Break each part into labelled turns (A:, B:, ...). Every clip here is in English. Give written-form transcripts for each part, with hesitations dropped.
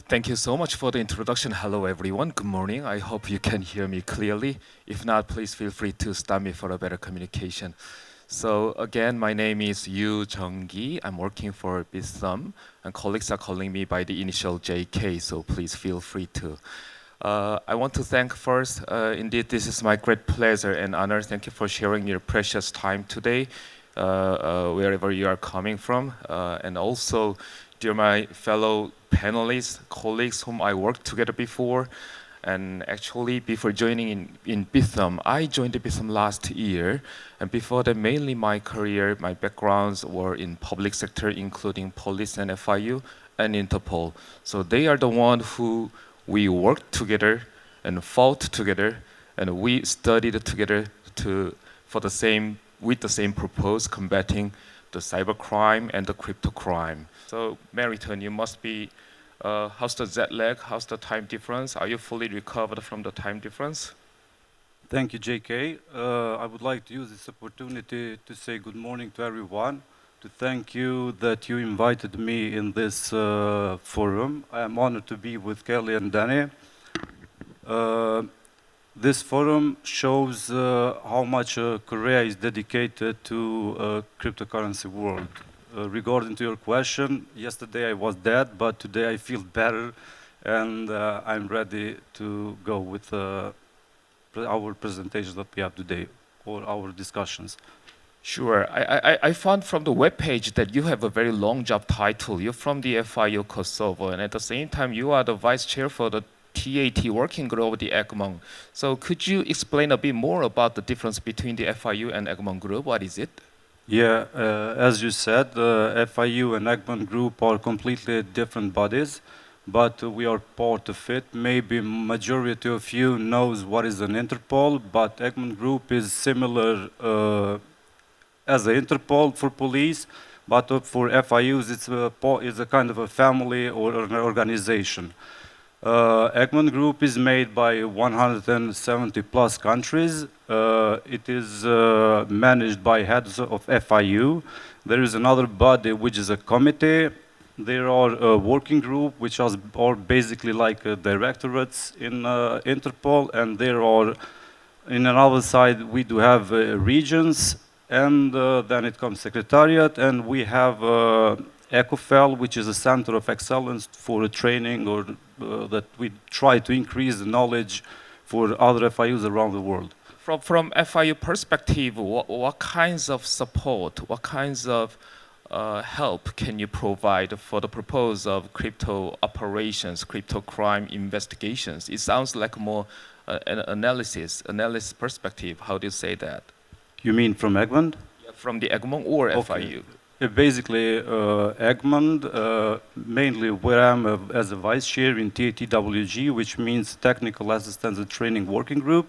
A: Thank you so much for the introduction. Hello, everyone. Good morning. I hope you can hear me clearly. If not, please feel free to stop me for a better communication. So again, my name is Yu Jung-gi. I'm working for BISUM, and colleagues are calling me by the initial JK, so please feel free to. I want to thank first, indeed, this is my great pleasure and honor. Thank you for sharing your precious time today, wherever you are coming from. And also, dear my fellow panelists, colleagues whom I worked together before. And actually, before joining in BISUM, I joined the BISUM last year. And before that, mainly my career, my backgrounds were in public sector, including police and FIU and Interpol. So they are the one who we worked together and fought together, and we studied together with the same purpose, combating the cybercrime and the crypto crime. So Meriton, you must be, how's the jet lag? How's the time difference? Are you fully recovered from the time difference?
B: Thank you, JK. I would like to use this opportunity to say good morning to everyone, to thank you that you invited me in this forum. I am honored to be with Kelly and Danny. This forum shows how much Korea is dedicated to cryptocurrency world. Regarding to your question, yesterday I was dead, but today I feel better, and I'm ready to go with our presentation that we have today, or our discussions.
A: Sure. I found from the webpage that you have a very long job title. You're from the FIU Kosovo, and at the same time, you are the vice chair for the TAT working group of the Egmont. So could you explain a bit more about the difference between the FIU and Egmont group? What is it?
B: Yeah, as you said, FIU and Egmont Group are completely different bodies, but we are part of it. Maybe majority of you knows what is an Interpol, but Egmont Group is similar as an Interpol for police, but for FIUs it's a kind of a family or an organization. Egmont Group is made by 170 plus countries. It is managed by heads of FIU. There is another body which is a committee. There are a working group which are basically like directorates in Interpol, and there are, in another side, we do have regions, and then it comes secretariat, and we have ECOFEL, which is a center of excellence for training, or that we try to increase the knowledge for other FIUs around the world.
A: From FIU perspective, what kinds of support, what kinds of help can you provide for the purpose of crypto operations, crypto crime investigations? It sounds like more an analysis perspective. How do you say that?
B: You mean from Egmont?
A: Yeah, from the Egmont or
B: Okay.
A: FIU?
B: Basically, Egmont, mainly where I'm as a vice chair in TATWG, which means Technical Assistance and Training Working Group.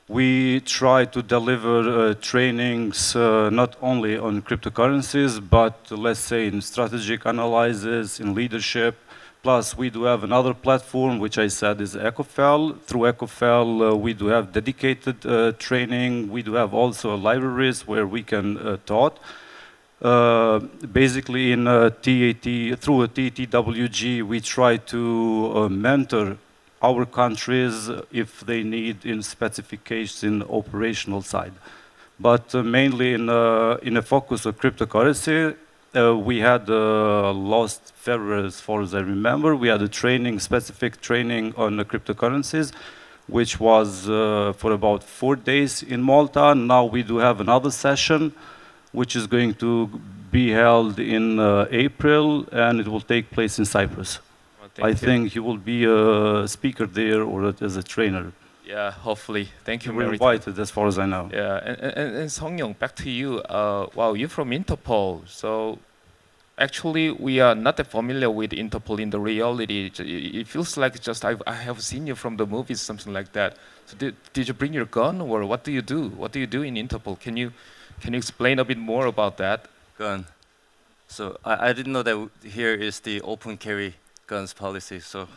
B: We try to deliver trainings not only on cryptocurrencies, but let's say in strategic analysis, in leadership. Plus, we do have another platform, which I said is ECOFEL. Through ECOFEL, we do have dedicated training. We do have also libraries where we can taught. Basically, in through a TTWG, we try to mentor our countries if they need in specifications in operational side. But mainly in a focus of cryptocurrency, we had last February, as far as I remember, we had a training, specific training on the cryptocurrencies, which was for about 4 days in Malta. Now we do have another session, which is going to be held in April, and it will take place in Cyprus.
A: Well,
B: I think you will be a speaker there or as a trainer.
A: Yeah, hopefully. Thank you,
B: You were
A: Meriton.
B: invited, as far as I know.
A: Yeah, and Sungyong, back to you. Wow, you're from Interpol, so actually we are not that familiar with Interpol in the reality. It feels like just I have seen you from the movies, something like that. So did you bring your gun, or what do you do? What do you do in Interpol? Can you explain a bit more about that?
C: Gun. So I didn't know that here is the open carry guns policy. So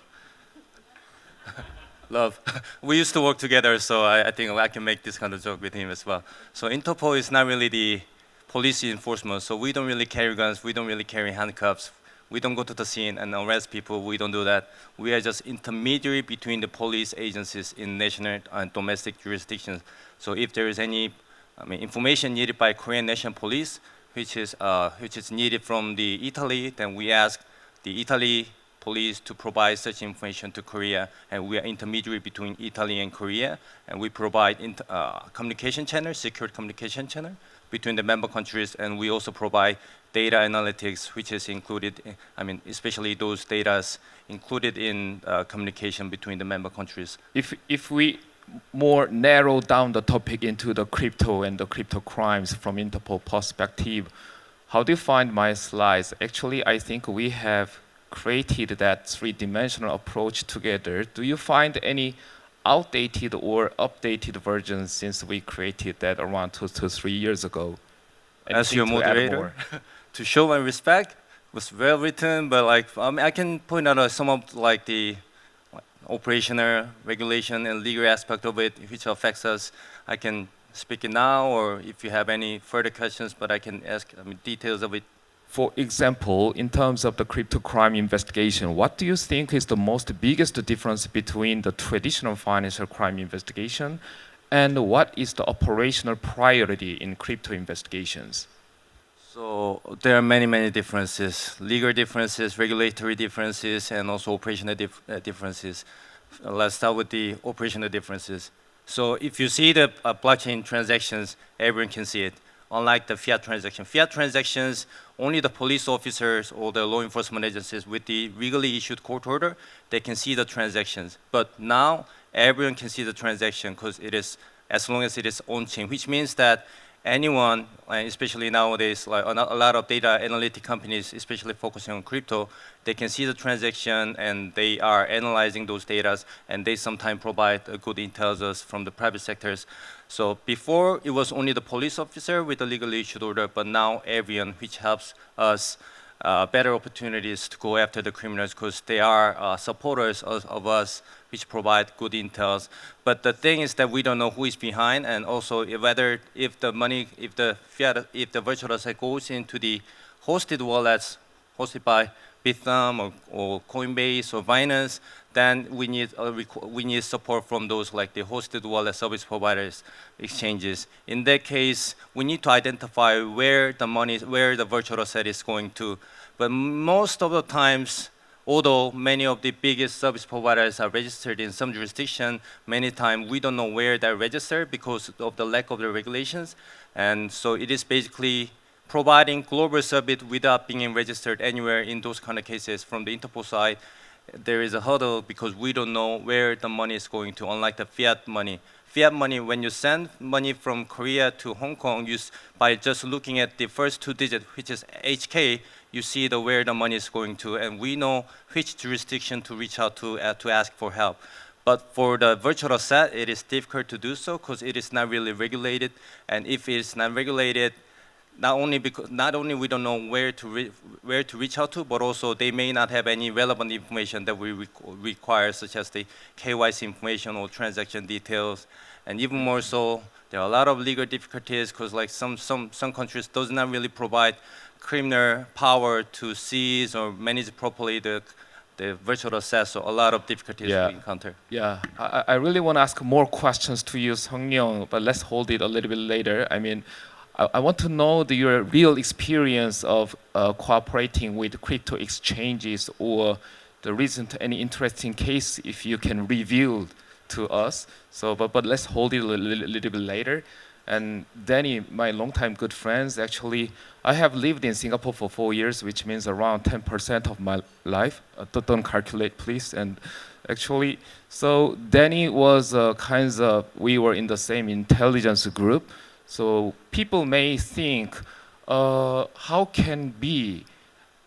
C: love. We used to work together, so I think I can make this kind of joke with him as well. So Interpol is not really the police enforcement, so we don't really carry guns, we don't really carry handcuffs. We don't go to the scene and arrest people. We don't do that. We are just intermediary between the police agencies in national and domestic jurisdictions. So if there is any information needed by Korean National Police, which is needed from the Italy, then we ask the Italy police to provide such information to Korea, and we are intermediary between Italy and Korea, and we provide communication channel, secure communication channel between the member countries, and we also provide data analytics, which is included, especially those data included in communication between the member countries.
A: If we more narrow down the topic into the crypto and the crypto crimes from Interpol perspective, how do you find my slides? Actually, I think we have created that three-dimensional approach together. Do you find any outdated or updated versions since we created that around 2 to 3 years ago?
C: As your
A: Anything to add
C: moderator,
A: more?
C: to show my respect, was well written, but I can point out some of the operational regulation and legal aspect of it, which affects us. I can speak it now, or if you have any further questions, but I can ask details of it.
A: For example, in terms of the crypto crime investigation, what do you think is the most biggest difference between the traditional financial crime investigation and what is the operational priority in crypto investigations?
C: So there are many differences, legal differences, regulatory differences, and also operational differences. Let's start with the operational differences. So if you see the blockchain transactions, everyone can see it. Unlike the fiat transactions, only the police officers or the law enforcement agencies with the legally issued court order, they can see the transactions. But now, everyone can see the transaction because it is, as long as it is on-chain, which means that anyone, especially nowadays, like a lot of data analytic companies, especially focusing on crypto, they can see the transaction and they are analyzing those data, and they sometimes provide good intelligence from the private sectors. So before, it was only the police officer with the legally issued order, but now everyone, which helps us better opportunities to go after the criminals because they are supporters of us, which provide good intels. But the thing is that we don't know who is behind, and also if the money, if the virtual asset goes into the hosted wallets hosted by Bithumb or Coinbase or Binance, then we need support from those like the hosted wallet service providers, exchanges. In that case, we need to identify where the virtual asset is going to. But most of the times, although many of the biggest service providers are registered in some jurisdiction, many times we don't know where they're registered because of the lack of the regulations. And so it is basically providing global service without being registered anywhere in those kind of cases. From the Interpol side, there is a hurdle because we don't know where the money is going to, unlike the fiat money. Fiat money, when you send money from Korea to Hong Kong, by just looking at the first two digits, which is HK, you see where the money is going to, and we know which jurisdiction to reach out to ask for help. But for the virtual asset, it is difficult to do so because it is not really regulated, and if it is not regulated, not only we don't know where to reach out to, but also they may not have any relevant information that we require, such as the KYC information or transaction details, and even more so, there are a lot of legal difficulties because like some countries does not really provide criminal power to seize or manage properly the virtual asset, so a lot of difficulties we encounter.
A: Yeah, I really want to ask more questions to you, Sungyong, but let's hold it a little bit later. I mean, I want to know your real experience of cooperating with crypto exchanges or the recent any interesting case if you can reveal to us. So, but let's hold it a little bit later. And Danny, my longtime good friends, actually, I have lived in Singapore for 4 years, which means around 10% of my life. Don't calculate, please. And actually, so Danny was we were in the same intelligence group. So people may think, how can be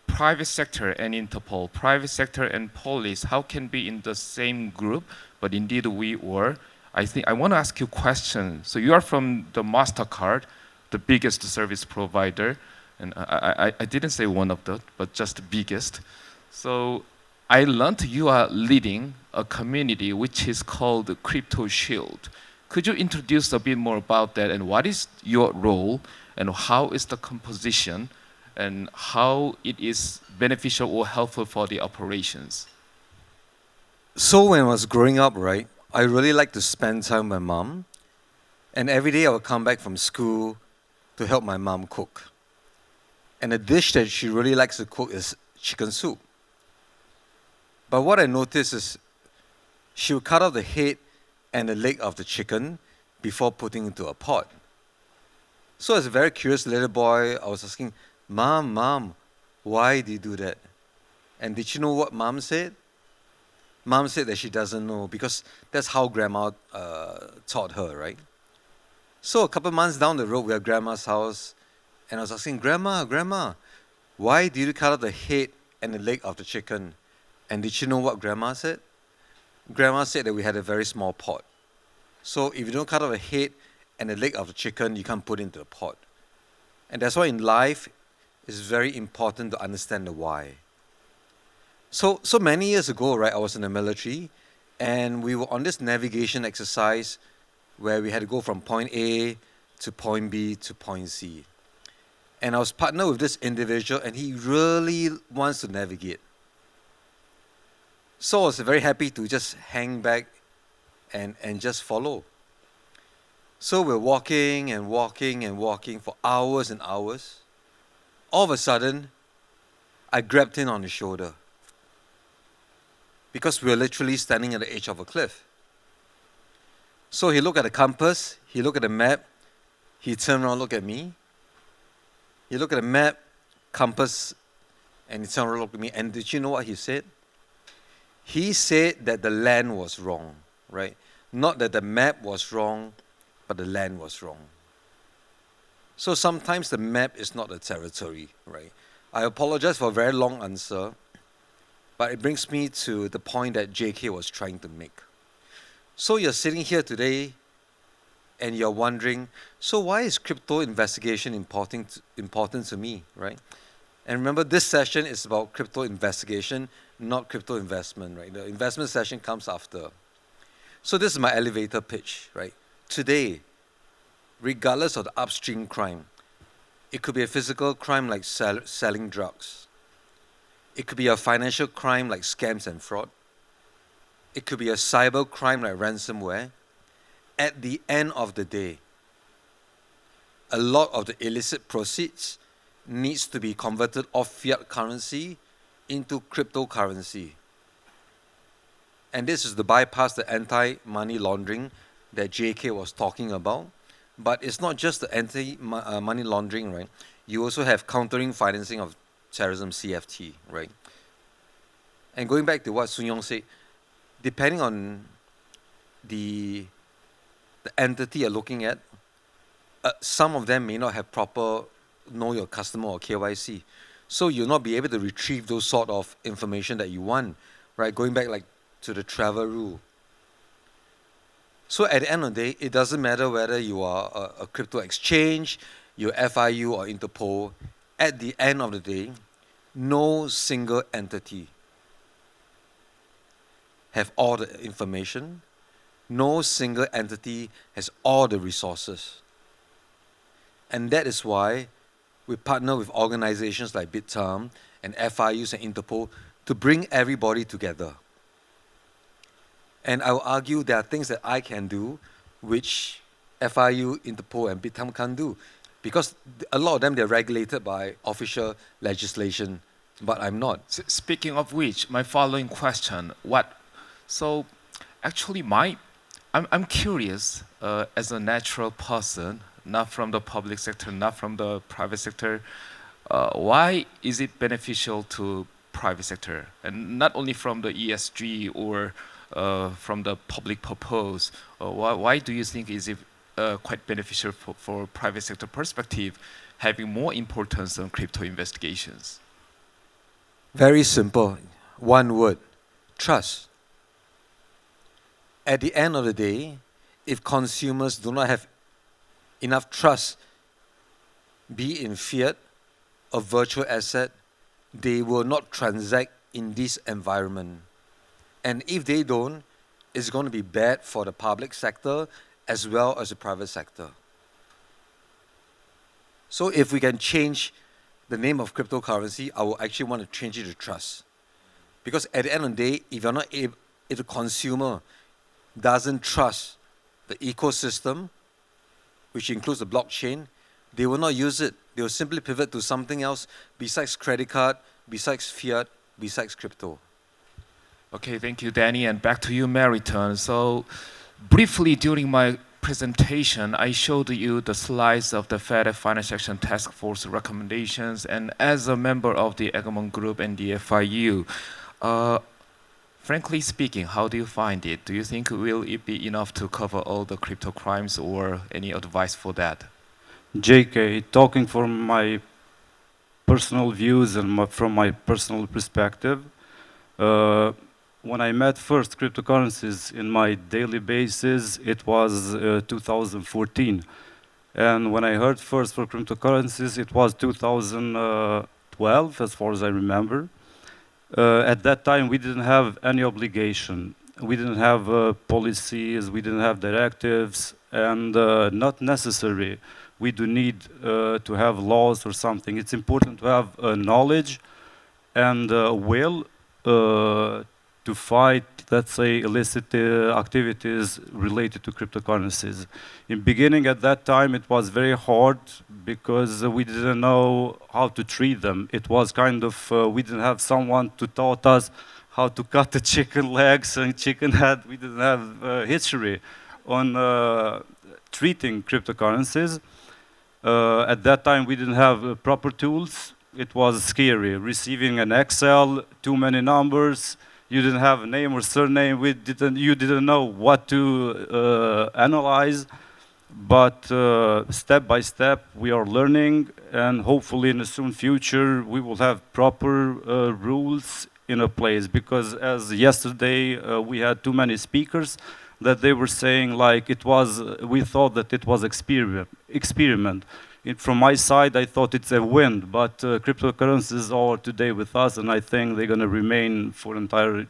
A: private sector and Interpol, private sector and police, how can be in the same group? But indeed we were. I want to ask you a question. So you are from the Mastercard, the biggest service provider, and I didn't say one of the, but just the biggest. So I learned you are leading a community which is called Crypto Shield. Could you introduce a bit more about that and what is your role and how is the composition and how it is beneficial or helpful for the operations?
D: So when I was growing up, right, I really liked to spend time with my mom. And every day I would come back from school to help my mom cook. And a dish that she really likes to cook is chicken soup. But what I noticed is she would cut off the head and the leg of the chicken before putting into a pot. So as a very curious little boy, I was asking, Mom, why do you do that? And did you know what Mom said? Mom said that she doesn't know because that's how Grandma taught her, right? So a couple months down the road, we were at Grandma's house, and I was asking, Grandma, why do you cut off the head and the leg of the chicken? And did you know what Grandma said? Grandma said that we had a very small pot. So if you don't cut off the head and the leg of the chicken, you can't put it into the pot. And that's why in life, it's very important to understand the why. So many years ago, right, I was in the military, and we were on this navigation exercise where we had to go from point A to point B to point C. And I was partnered with this individual, and he really wants to navigate. So I was very happy to just hang back and just follow. So we're walking and walking and walking for hours and hours. All of a sudden, I grabbed him on the shoulder because we were literally standing at the edge of a cliff. So he looked at the compass, he looked at the map, he turned around, looked at me. He looked at the map, compass, and he turned around, looked at me. And did you know what he said? He said that the land was wrong, right? Not that the map was wrong, but the land was wrong. So sometimes the map is not the territory, right? I apologize for a very long answer, but it brings me to the point that JK was trying to make. So you're sitting here today and you're wondering, so why is crypto investigation important to me, right? And remember, this session is about crypto investigation, not crypto investment, right? The investment session comes after. So this is my elevator pitch, right? Today, regardless of the upstream crime, it could be a physical crime like selling drugs. It could be a financial crime like scams and fraud. It could be a cyber crime like ransomware. At the end of the day, a lot of the illicit proceeds needs to be converted off fiat currency into cryptocurrency. And this is to bypass the anti-money laundering that JK was talking about. But it's not just the anti-money laundering, right? You also have countering financing of terrorism, CFT, right? And going back to what Sungyong said, depending on the entity you're looking at, some of them may not have proper know your customer or KYC. So you'll not be able to retrieve those sort of information that you want, right? Going back like to the travel rule. So at the end of the day, it doesn't matter whether you are a crypto exchange, you're FIU or Interpol. At the end of the day, no single entity have all the information. No single entity has all the resources. And that is why we partner with organizations like BitTarm and FIUs and Interpol to bring everybody together. And I will argue there are things that I can do which FIU, Interpol, and BitTarm can't do. Because a lot of them, they're regulated by official legislation, but I'm not.
A: Speaking of which, my following question, so actually I'm curious as a natural person, not from the public sector, not from the private sector, why is it beneficial to private sector? And not only from the ESG or from the public purpose, why do you think is it quite beneficial for private sector perspective, having more importance on crypto investigations?
D: Very simple. One word: trust. At the end of the day, if consumers do not have enough trust, be in fiat or virtual asset, they will not transact in this environment. And if they don't, it's going to be bad for the public sector as well as the private sector. So if we can change the name of cryptocurrency, I will actually want to change it to trust. Because at the end of the day, if you're not able, if the consumer doesn't trust the ecosystem, which includes the blockchain, they will not use it. They will simply pivot to something else besides credit card, besides fiat, besides crypto.
A: Okay, thank you, Danny. And back to you, Meriton. So, briefly during my presentation, I showed you the slides of the Fed Finance Action Task Force recommendations. And as a member of the Egmont Group and the FIU, frankly speaking, how do you find it? Do you think will it be enough to cover all the crypto crimes, or any advice for that?
B: JK, talking from my personal views and from my personal perspective, when I met first cryptocurrencies in my daily basis, it was 2014. And when I heard first for cryptocurrencies, it was 2012, as far as I remember. At that time, we didn't have any obligation. We didn't have policies, we didn't have directives, and not necessary. We do need to have laws or something. It's important to have knowledge and will to fight, let's say, illicit activities related to cryptocurrencies. In beginning, at that time, it was very hard because we didn't know how to treat them. It was kind of, we didn't have someone to taught us how to cut the chicken legs and chicken head. We didn't have history on treating cryptocurrencies. At that time, we didn't have proper tools. It was scary. Receiving an Excel, too many numbers, you didn't have a name or surname, you didn't know what to analyze. But step by step, we are learning, and hopefully in the soon future, we will have proper rules in a place. Because as yesterday, we had too many speakers that they were saying like it was, we thought that it was experiment. From my side, I thought it's a win, but cryptocurrencies are today with us, and I think they're going to remain for entire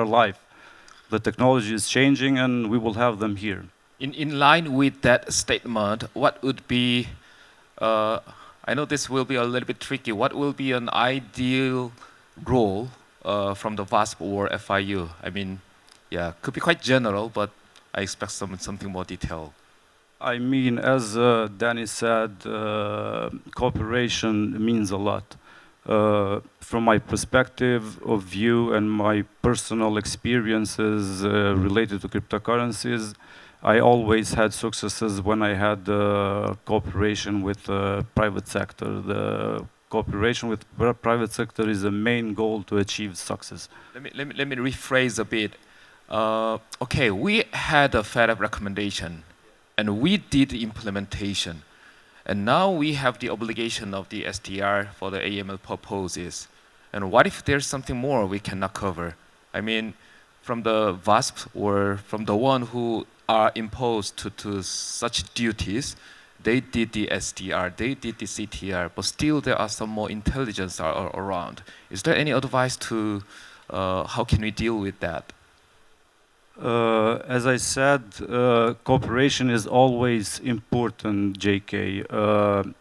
B: life. The technology is changing, and we will have them here.
A: In line with that statement, what would be, I know this will be a little bit tricky, what will be an ideal role from the VASP or FIU? I mean, yeah, could be quite general, but I expect something more detailed.
B: I mean, as Danny said, cooperation means a lot. From my perspective of view and my personal experiences related to cryptocurrencies, I always had successes when I had cooperation with the private sector. The cooperation with the private sector is the main goal to achieve success.
A: Let me rephrase a bit. Okay, we had a FedEx recommendation, and we did the implementation. And now we have the obligation of the SDR for the AML purposes. And what if there's something more we cannot cover? I mean, from the VASP or from the one who are imposed to such duties, they did the SDR, they did the CTR, but still there are some more intelligence around. Is there any advice to how can we deal with that?
B: As I said, cooperation is always important, JK.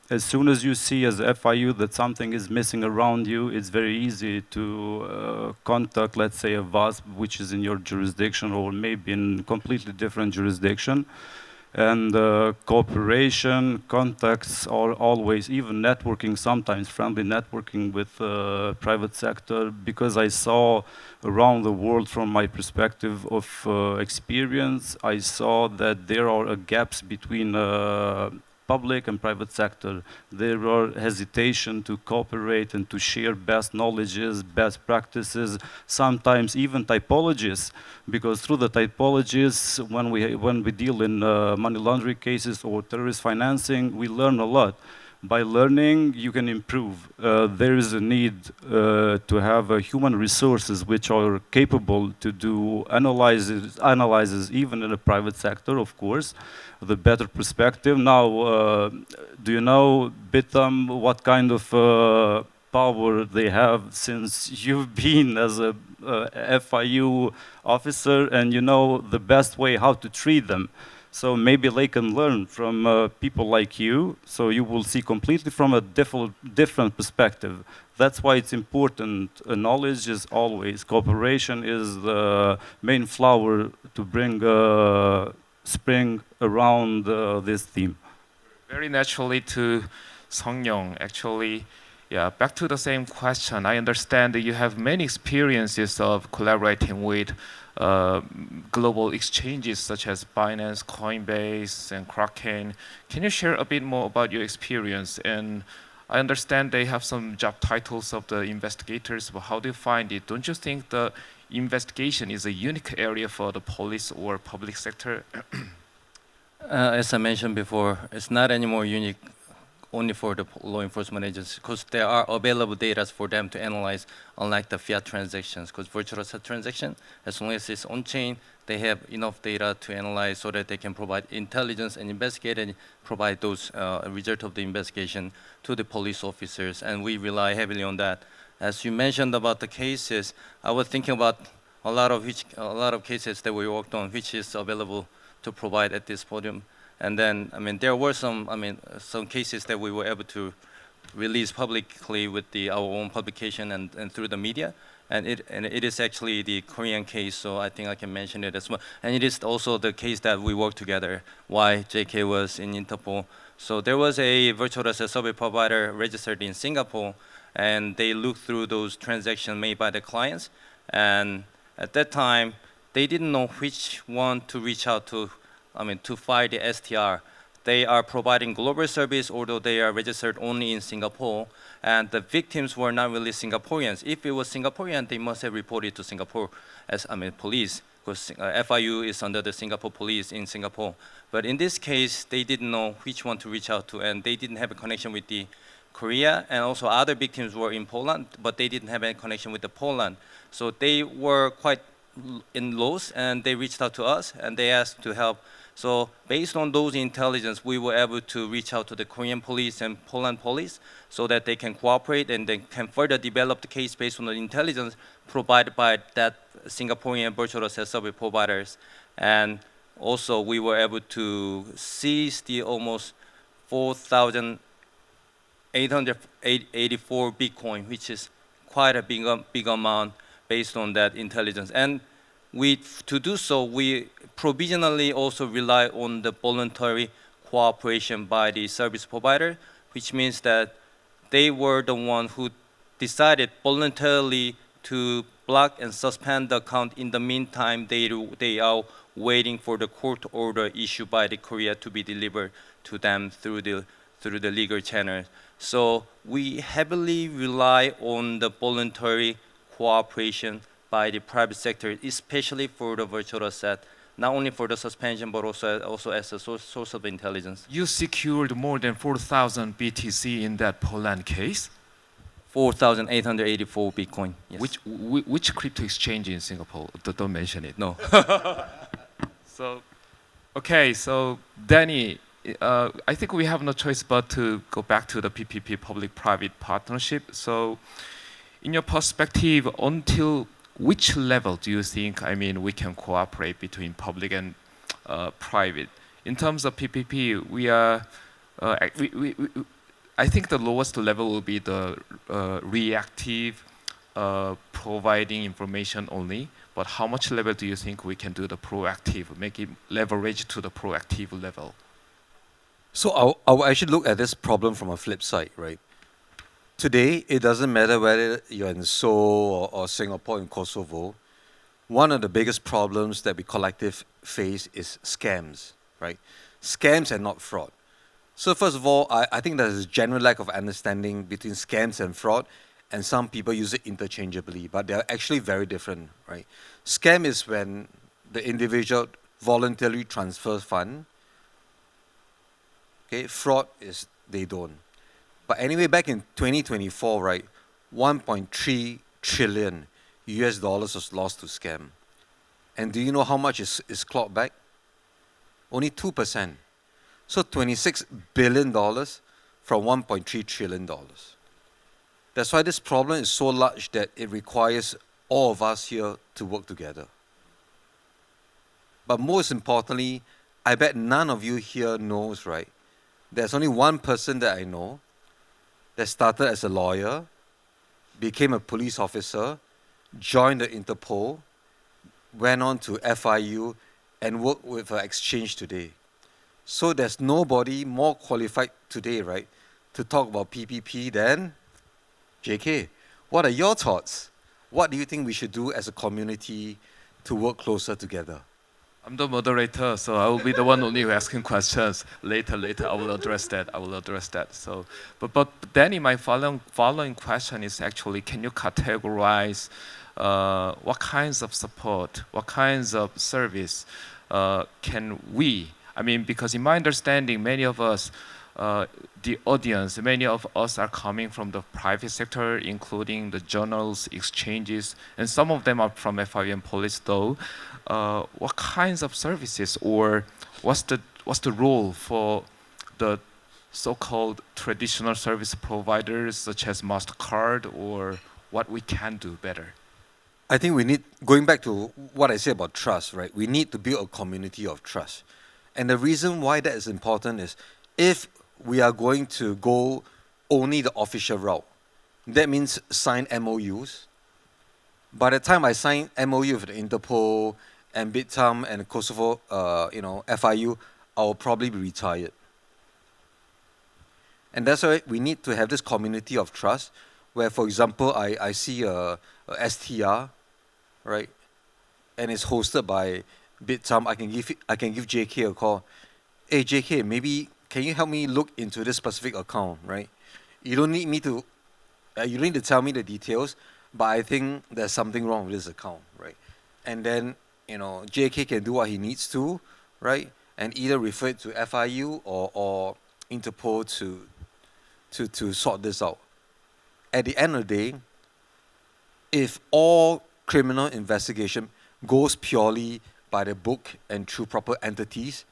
B: As soon as you see as FIU that something is missing around you, it's very easy to contact, let's say, a VASP, which is in your jurisdiction or maybe in completely different jurisdiction. And cooperation, contacts are always, even networking sometimes, friendly networking with private sector, because I saw around the world from my perspective of experience, I saw that there are gaps between public and private sector. There are hesitation to cooperate and to share best knowledges, best practices, sometimes even typologies, because through the typologies, when we deal in money laundering cases or terrorist financing, we learn a lot. By learning, you can improve. There is a need to have human resources which are capable to do analyzes even in the private sector, of course, the better perspective. Now, do you know, Bitam, what kind of power they have, since you've been as a FIU officer and you know the best way how to treat them? So maybe they can learn from people like you, so you will see completely from a different perspective. That's why it's important. Knowledge is always, cooperation is the main flower to bring spring around this theme.
A: Very naturally to Sungyong, actually, yeah, back to the same question. I understand that you have many experiences of collaborating with global exchanges such as Binance, Coinbase, and Kraken. Can you share a bit more about your experience? And I understand they have some job titles of the investigators, but how do you find it? Don't you think the investigation is a unique area for the police or public sector?
C: As I mentioned before, it's not anymore unique only for the law enforcement agencies because there are available data for them to analyze, unlike the fiat transactions. Because virtual asset transaction, as long as it's on chain, they have enough data to analyze so that they can provide intelligence and investigate and provide those result of the investigation to the police officers. And we rely heavily on that. As you mentioned about the cases, I was thinking about a lot of cases that we worked on, which is available to provide at this podium. And then, I mean, there were some cases that we were able to release publicly with our own publication and through the media. And it is actually the Korean case, so I think I can mention it as well. And it is also the case that we worked together, why JK was in Interpol. So there was a virtual asset service provider registered in Singapore, and they looked through those transactions made by the clients. And at that time, they didn't know which one to reach out to, to file the STR. They are providing global service, although they are registered only in Singapore, and the victims were not really Singaporeans. If it was Singaporean, they must have reported to Singapore as police, because FIU is under the Singapore police in Singapore. But in this case, they didn't know which one to reach out to, and they didn't have a connection with the Korea, and also other victims were in Poland, but they didn't have any connection with the Poland. So they were quite in loss, and they reached out to us, and they asked to help. So based on those intelligence, we were able to reach out to the Korean police and Poland police so that they can cooperate and they can further develop the case based on the intelligence provided by that Singaporean virtual asset service providers. And also we were able to seize the almost 4,884 Bitcoin, which is quite a big amount based on that intelligence. And to do so, we provisionally also rely on the voluntary cooperation by the service provider, which means that they were the one who decided voluntarily to block and suspend the account. In the meantime, they are waiting for the court order issued by the Korea to be delivered to them through the legal channel. So we heavily rely on the voluntary cooperation by the private sector, especially for the virtual asset, not only for the suspension, but also as a source of intelligence.
A: You secured more than 4,000 BTC in that Poland case?
C: 4,884 Bitcoin, yes.
A: Which crypto exchange in Singapore? Don't mention it.
C: No.
A: So, okay, so Danny, I think we have no choice but to go back to the PPP, public-private partnership. So, in your perspective, until which level do you think, we can cooperate between public and private? In terms of PPP, I think the lowest level will be the reactive, providing information only. But how much level do you think we can do the proactive, make it leverage to the proactive level?
D: So I'll actually look at this problem from a flip side, right? Today, it doesn't matter whether you're in Seoul or Singapore and Kosovo. One of the biggest problems that we collectively face is scams, right? Scams and not fraud. So first of all, I think there's a general lack of understanding between scams and fraud, and some people use it interchangeably, but they're actually very different, right? Scam is when the individual voluntarily transfers funds. Okay, fraud is they don't. But anyway, back in 2024, right, 1.3 trillion US dollars was lost to scam. And do you know how much is clawed back? Only 2%. So $26 billion from $1.3 trillion. That's why this problem is so large that it requires all of us here to work together. But most importantly, I bet none of you here knows, right? There's only one person that I know that started as a lawyer, became a police officer, joined the Interpol, went on to FIU, and worked with Exchange today. So there's nobody more qualified today, right, to talk about PPP than JK. What are your thoughts? What do you think we should do as a community to work closer together?
A: I'm the moderator, so I will be the one only asking questions. Later, I will address that. So, but Danny, my following question is actually, can you categorize what kinds of support, what kinds of service can we? I mean, because in my understanding, many of us, the audience, many of us are coming from the private sector, including the journals, exchanges, and some of them are from FIU and police, though. What kinds of services, or what's the role for the so-called traditional service providers such as Mastercard, or what we can do better?
D: I think we need, going back to what I said about trust, right? We need to build a community of trust. And the reason why that is important is if we are going to go only the official route, that means sign MOUs. By the time I sign MOU with the Interpol and Bitam and Kosovo, FIU, I will probably be retired. And that's why we need to have this community of trust where, for example, I see a STR, right? And it's hosted by Bitam. I can give JK a call. Hey, JK, maybe can you help me look into this specific account, right? You don't need me to, you don't need to tell me the details, but I think there's something wrong with this account, right? And then, JK can do what he needs to, right? And either refer it to FIU or Interpol to sort this out. At the end of the day, if all criminal investigation goes purely by the book and through proper entities,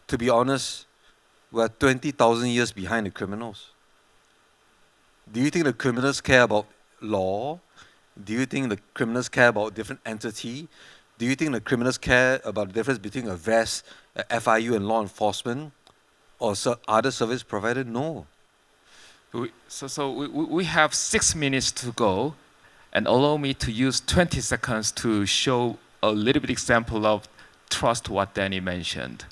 D: to be honest, we're 20,000 years behind the criminals. Do you think the criminals care about law? Do you think the criminals care about different entity? Do you think the criminals care about the difference between a VES, a FIU, and law enforcement, or other service provider? No.
A: We have 6 minutes to go, and allow me to use 20 seconds to show a little bit example of trust what Danny mentioned.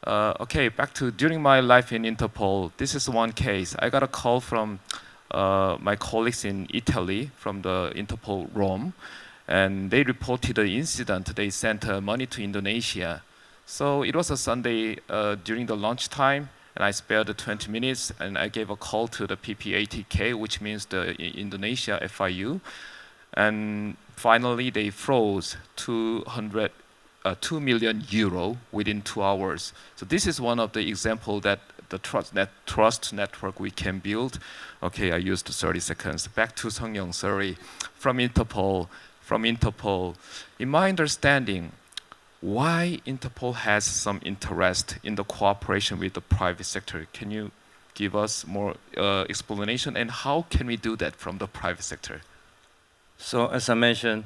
A: Okay, back to during my life in Interpol, this is one case. I got a call from my colleagues in Italy from the Interpol Rome, and they reported the incident. They sent money to Indonesia. So it was a Sunday during the lunchtime, and I spared the 20 minutes, and I gave a call to the PPATK, which means the Indonesia FIU. And finally, they froze 2 million euro within 2 hours. So this is one of the example that the trust network we can build. Okay, I used 30 seconds. Back to Sungyong, sorry. From Interpol. In my understanding, why Interpol has some interest in the cooperation with the private sector? Can you give us more explanation, and how can we do that from the private sector?
C: So as I mentioned,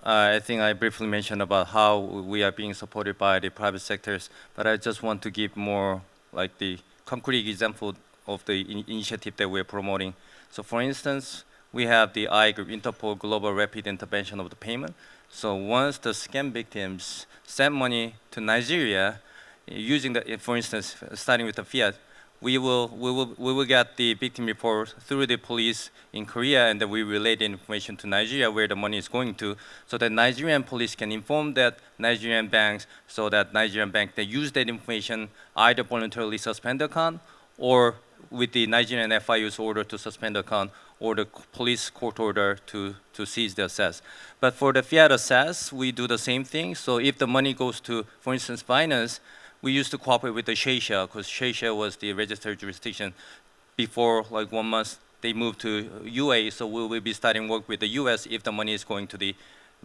C: I think I briefly mentioned about how we are being supported by the private sectors, but I just want to give more like the concrete example of the initiative that we're promoting. So for instance, we have the I group, Interpol Global Rapid Intervention of the Payment. So once the scam victims send money to Nigeria, using the, for instance, starting with the fiat, we will get the victim report through the police in Korea, and then we relay the information to Nigeria where the money is going to, so that Nigerian police can inform that Nigerian banks, so that Nigerian bank they use that information either voluntarily suspend the account, or with the Nigerian FIU's order to suspend the account, or the police court order to seize the assets. But for the fiat assets, we do the same thing. So if the money goes to, for instance, Binance, we used to cooperate with the Shoshi, because Shoshi was the registered jurisdiction. Before like 1 month, they moved to UA, so we will be starting work with the US if the money is going to the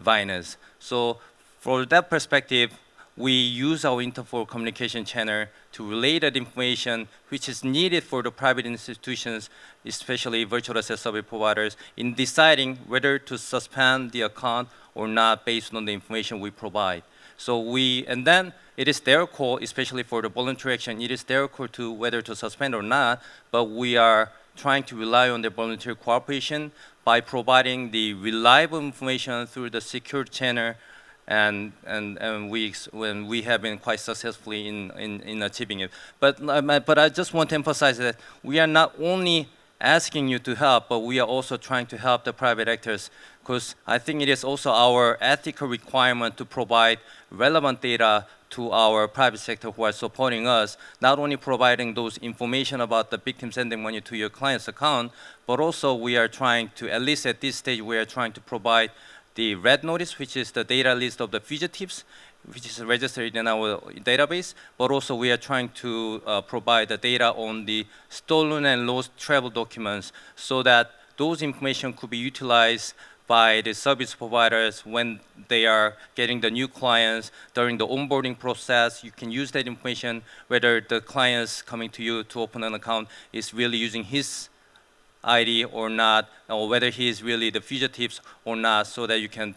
C: Binance. So for that perspective, we use our Interpol communication channel to relay that information which is needed for the private institutions, especially virtual asset service providers, in deciding whether to suspend the account or not based on the information we provide. So and then it is their call, especially for the voluntary action, it is their call to whether to suspend or not, but we are trying to rely on their voluntary cooperation by providing the reliable information through the secure channel, and when we have been quite successfully in achieving it. But I just want to emphasize that we are not only asking you to help, but we are also trying to help the private actors, because I think it is also our ethical requirement to provide relevant data to our private sector who are supporting us, not only providing those information about the victim sending money to your client's account, but also we are trying to, at least at this stage, we are trying to provide the red notice, which is the data list of the fugitives, which is registered in our database, but also we are trying to provide the data on the stolen and lost travel documents so that those information could be utilized by the service providers when they are getting the new clients during the onboarding process. You can use that information whether the clients coming to you to open an account is really using his ID or not, or whether he is really the fugitives or not, so that you can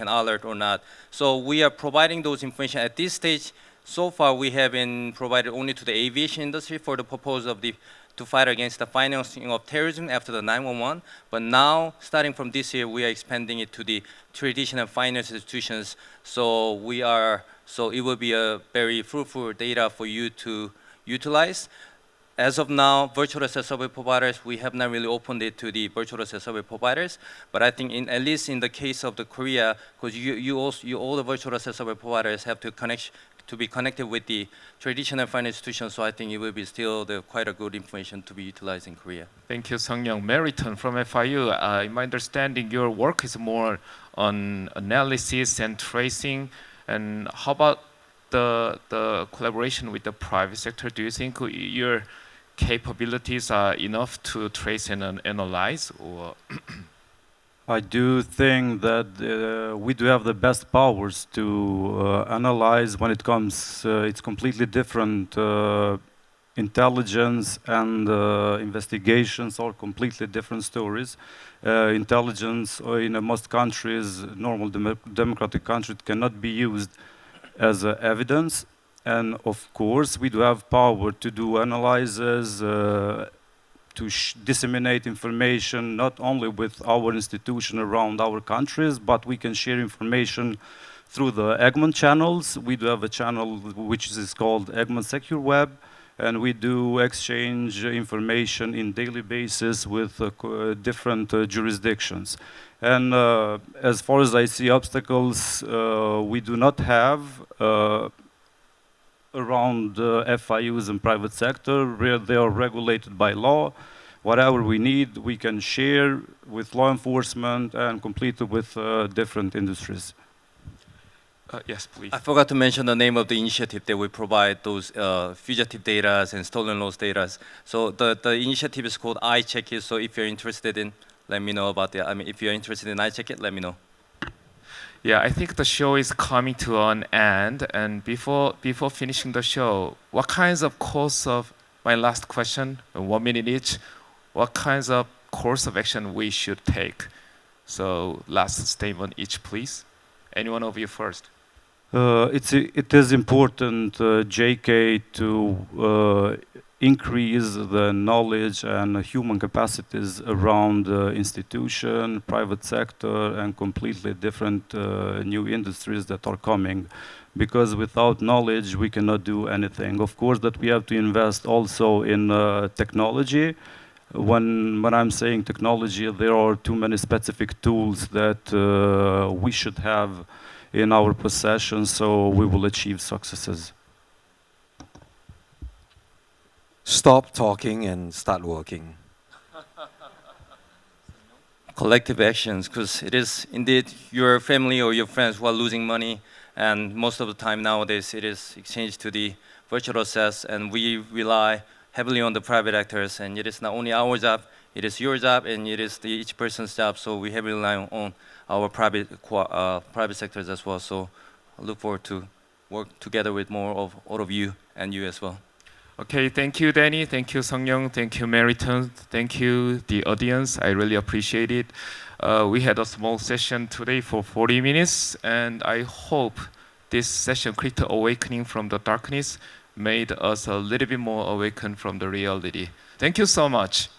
C: alert or not. So we are providing those information at this stage. So far, we have been provided only to the aviation industry for the purpose of to fight against the financing of terrorism after the 911. But now, starting from this year, we are expanding it to the traditional financial institutions. So it will be a very fruitful data for you to utilize. As of now, virtual asset service providers, we have not really opened it to the virtual asset service providers. But I think at least in the case of the Korea, because all the virtual asset service providers have to be connected with the traditional financial institutions. So I think it will be still quite a good information to be utilized in Korea.
A: Thank you, Sungyong. Meriton from FIU. In my understanding, your work is more on analysis and tracing. And how about the collaboration with the private sector? Do you think your capabilities are enough to trace and analyze, or?
B: I do think that we do have the best powers to analyze when it comes. It's completely different. Intelligence and investigations are completely different stories. Intelligence in most countries, normal democratic countries, cannot be used as evidence. And of course, we do have power to do analyses, to disseminate information, not only with our institution around our countries, but we can share information through the Egmont channels. We do have a channel which is called Egmont Secure Web, and we do exchange information in daily basis with different jurisdictions. And as far as I see obstacles, we do not have around FIUs and private sector, where they are regulated by law. Whatever we need, we can share with law enforcement and complete it with different industries.
A: Yes, please.
C: I forgot to mention the name of the initiative that we provide those fugitive data and stolen lost data. So the initiative is called I Check It. So if you're interested in, let me know about it. I mean, if you're interested in I Check It, let me know.
A: Yeah, I think the show is coming to an end, and before finishing the show, what kinds of course of, my last question, 1 minute each, what kinds of course of action we should take? So last statement each, please. Any one of you first.
B: It is important, JK, to increase the knowledge and human capacities around institution, private sector, and completely different new industries that are coming. Because without knowledge, we cannot do anything. Of course, that we have to invest also in technology. When I'm saying technology, there are too many specific tools that we should have in our possession, so we will achieve successes.
D: Stop talking and start working.
C: Collective actions, because it is indeed your family or your friends who are losing money, and most of the time nowadays it is exchanged to the virtual assets, and we rely heavily on the private actors, and it is not only our job, it is your job, and it is each person's job, so we heavily rely on our private sectors as well. So I look forward to work together with more of all of you and you as well.
A: Okay, thank you, Danny. Thank you, Sungyong. Thank you, Meriton. Thank you, the audience. I really appreciate it. We had a small session today for 40 minutes, and I hope this session, Crypto Awakening from the Darkness, made us a little bit more awakened from the reality. Thank you so much.